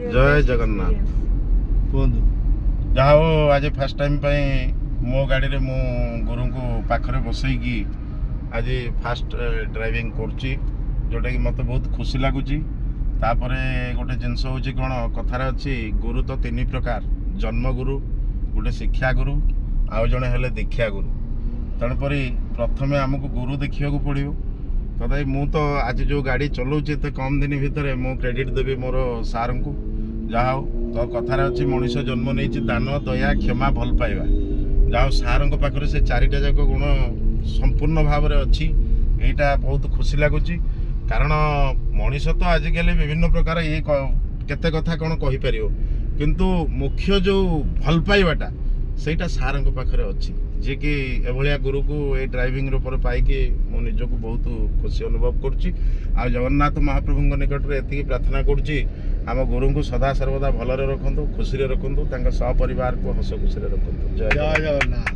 जय जगन्नाथ जहा आज फास्ट टाइम मो गाड़ी रे मु गुरु को पाखरे बसईकी आज फास्ट ड्राइविंग करची जोटा कि मत बहुत खुशी लगुच गोटे जिनस हूँ कौन कथार अच्छी गुरु तो तीन प्रकार जन्म गुरु गोटे शिक्षा गुरु आउ जड़े हेले दीक्षा गुरु तेणुपरी प्रथमे आमको गुरु देखा पड़ो तथा मु तो आज जो गाड़ी चलाऊँचे तो कम दिन भितर मु क्रेडिट देवी मोर सार को जहा तो कथार अच्छी मनीष जन्म नहीं दान दया क्षमा भल पाइबा जहा सार पाखे से चारिटा जाक गुण संपूर्ण भाव में अच्छी यहीटा बहुत खुशी लगुच कारण मनीष तो आजिकल विभिन्न प्रकार ये केते कथा कौन कहीपर किंतु मुख्य जो भल पाइबाटा सेटा सार पाखे अच्छी जी कि एभलिया गुरु को ये ड्राइविंग रूप पाइकी मो निजक बहुत खुशी अनुभव करुच्ची आ जगन्नाथ महाप्रभु निकट में एति प्रार्थना करुच्ची आम गुरु को सदा सर्वदा भलरे रखु खुशी रखु सपरिवार को हस खुशी रखु जय जगन्नाथ।